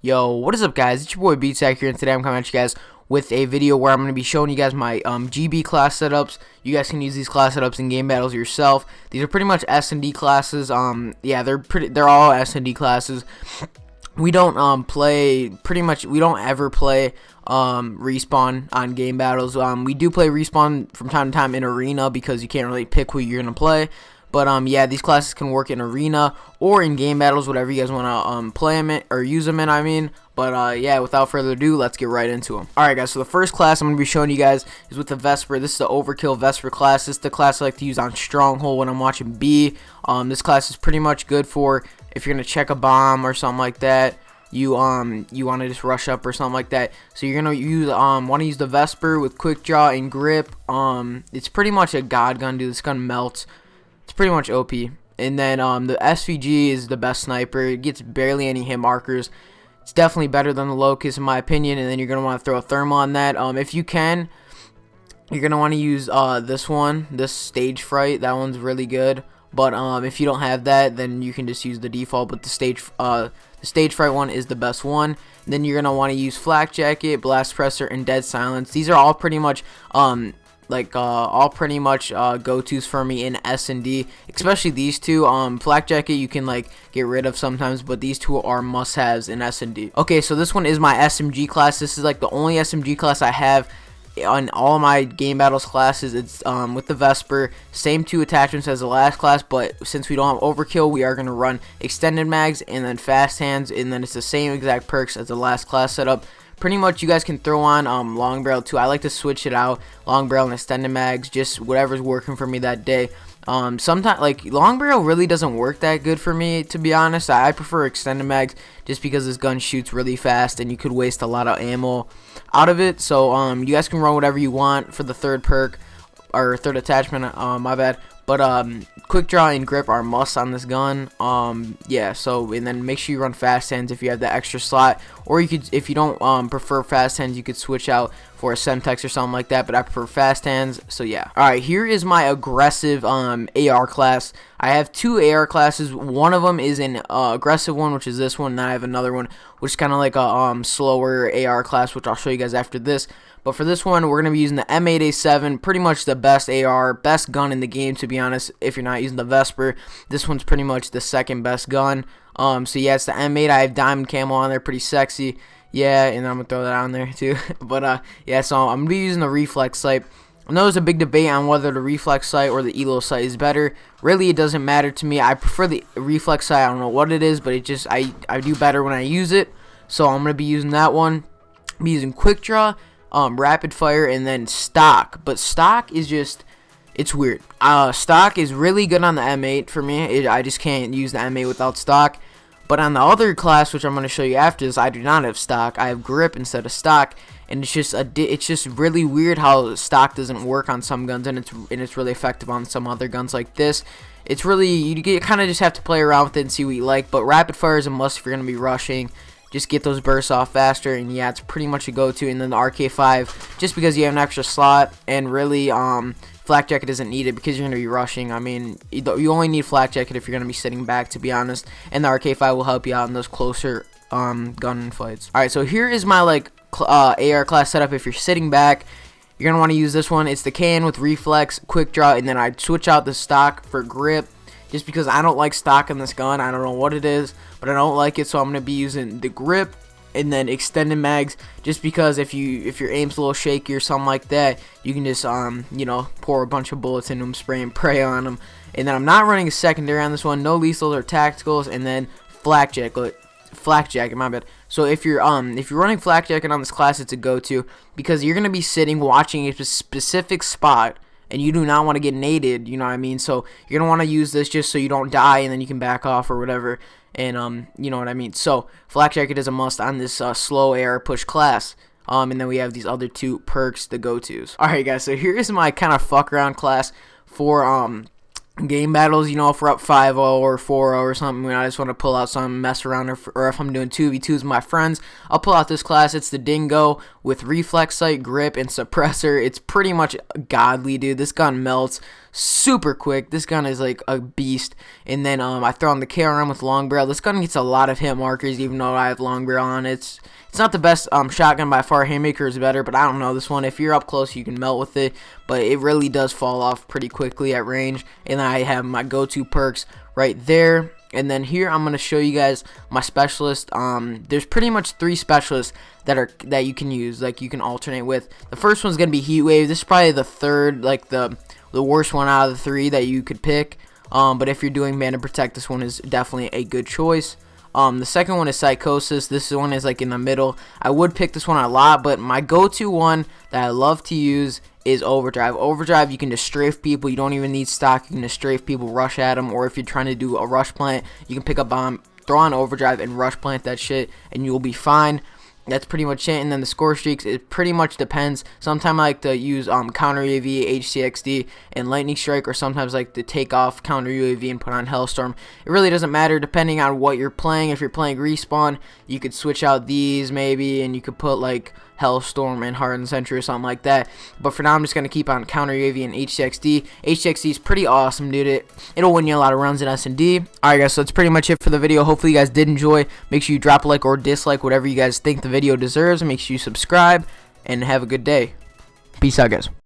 Yo, what is up, guys? It's your boy Beatsack here, and today I'm coming at you guys with a video where I'm going to be showing you guys my GB class setups. You guys can use these class setups in game battles yourself. These are pretty much SnD classes. Yeah, they're all SnD classes. We don't we don't ever play respawn on game battles. We do play respawn from time to time in arena because you can't really pick who you're gonna play. But yeah, these classes can work in arena or in game battles, whatever you guys want to play them in or use them in, I mean. But yeah, without further ado, let's get right into them. Alright guys, so the first class I'm going to be showing you guys is with the Vesper. This is the Overkill Vesper class. This is the class I like to use on Stronghold when I'm watching B. This class is pretty much good for if you're going to check a bomb or something like that. You want to just rush up or something like that. So you're gonna use the Vesper with quick draw and grip. It's pretty much a god gun, dude. This gun melts. It's pretty much OP. And then the SVG is the best sniper. It gets barely any hit markers. It's definitely better than the Locust in my opinion. And then you're gonna want to throw a thermal on that. If you can, you're gonna want to use this Stage Fright. That one's really good. But if you don't have that, then you can just use the default. But the Stage Fright one is the best one. And then you're gonna want to use Flak Jacket, Blast Presser, and Dead Silence. These are all pretty much go-tos for me in SnD, especially these two. Flak Jacket you can get rid of sometimes, but these two are must-haves in SnD. Okay, so this one is my SMG class. This is the only SMG class I have on all my game battles classes. It's with the Vesper, same two attachments as the last class, but since we don't have overkill, we are going to run extended mags and then fast hands, and then it's the same exact perks as the last class setup. Pretty much you guys can throw on long barrel too. I like to switch it out, long barrel and extended mags, just whatever's working for me that day. Sometimes long barrel really doesn't work that good for me, to be honest. I prefer extended mags just because this gun shoots really fast and you could waste a lot of ammo out of it. So you guys can run whatever you want for the third perk or third attachment, my bad. But quick draw and grip are must on this gun. Yeah, so and then make sure you run fast hands if you have the extra slot, or you could, if you don't prefer fast hands, you could switch out for a Semtex or something like that, but I prefer fast hands. So yeah. Alright, here is my aggressive AR class. I have two AR classes. One of them is an aggressive one, which is this one, and then I have another one which is kind of like a slower AR class, which I'll show you guys after this. But for this one, we're going to be using the M8A7, pretty much the best AR, best gun in the game, to be honest. If you're not using the Vesper, this one's pretty much the second best gun. So yeah, it's the M8. I have diamond camo on there, pretty sexy. Yeah, and I'm going to throw that on there too. But yeah, so I'm going to be using the reflex sight. I know there's a big debate on whether the reflex sight or the elo sight is better. Really, it doesn't matter to me. I prefer the reflex sight. I don't know what it is, but it just I do better when I use it. So I'm going to be using that one. I'm using quick draw, rapid fire, and then stock. But stock is just, it's weird. Stock is really good on the M8 for me. I just can't use the M8 without stock. But on the other class, which I'm going to show you after this, I do not have stock. I have grip instead of stock, and it's just really weird how stock doesn't work on some guns, and it's really effective on some other guns like this. It's really, you kind of just have to play around with it and see what you like. But rapid fire is a must if you're going to be rushing. Just get those bursts off faster, and yeah, it's pretty much a go-to. And then the RK5, just because you have an extra slot, and really, Flak Jacket isn't needed because you're going to be rushing. I mean, you only need Flak Jacket if you're going to be sitting back, to be honest. And the RK5 will help you out in those closer gun fights. Alright, so here is my AR class setup. If you're sitting back, you're going to want to use this one. It's the KN with reflex, quick draw, and then I switch out the stock for grip. Just because I don't like stock in this gun. I don't know what it is, but I don't like it, so I'm going to be using the grip and then extended mags, just because if your aim's a little shaky or something like that, you can just pour a bunch of bullets into them, spray and pray on them. And then I'm not running a secondary on this one, no lethals or tacticals, and then flak jacket, my bad. So if you're running flak jacket on this class, it's a go-to because you're going to be sitting watching a specific spot, and you do not want to get naded, you know what I mean? So you're going to want to use this just so you don't die, and then you can back off or whatever. And you know what I mean? So Flak Jacket is a must on this slow AR push class. And then we have these other two perks, the go-tos. Alright guys, so here is my kind of fuck around class for game battles, you know, if we're up 5-0 or 4-0 or something, you know, I just want to pull out something, mess around, or if I'm doing 2v2s with my friends, I'll pull out this class. It's the Dingo with reflex sight, grip, and suppressor. It's pretty much godly, dude. This gun melts super quick. This gun is like a beast. And then I throw on the KRM with long barrel. This gun gets a lot of hit markers, even though I have long barrel on it. It's not the best shotgun by far. Haymaker is better, but I don't know. This one, if you're up close, you can melt with it, but it really does fall off pretty quickly at range. And then I have my go-to perks right there. And then here I'm gonna show you guys my specialist. There's pretty much 3 specialists that you can use, like you can alternate with. The first one's gonna be Heat Wave. This is probably the third, like the worst one out of the 3 that you could pick. But if you're doing Man to Protect, this one is definitely a good choice. The second one is Psychosis. This one is like in the middle. I would pick this one a lot, but my go-to one that I love to use is Overdrive. Overdrive, you can just strafe people. You don't even need stock. You can just strafe people, rush at them, or if you're trying to do a rush plant, you can pick a bomb, throw on Overdrive, and rush plant that shit, and you'll be fine. That's pretty much it. And then the score streaks, it pretty much depends. Sometimes I like to use counter UAV, HCXD, and lightning strike, or sometimes I like to take off counter UAV and put on Hellstorm. It really doesn't matter depending on what you're playing. If you're playing Respawn, you could switch out these maybe, and you could put like Hellstorm and Hardened Sentry or something like that. But for now, I'm just going to keep on counter UAV and HCXD. HCXD is pretty awesome, dude. It'll win you a lot of runs in SnD. Alright guys, so that's pretty much it for the video. Hopefully you guys did enjoy. Make sure you drop a like or dislike, whatever you guys think the video deserves. Make sure you subscribe, and have a good day. Peace out, guys.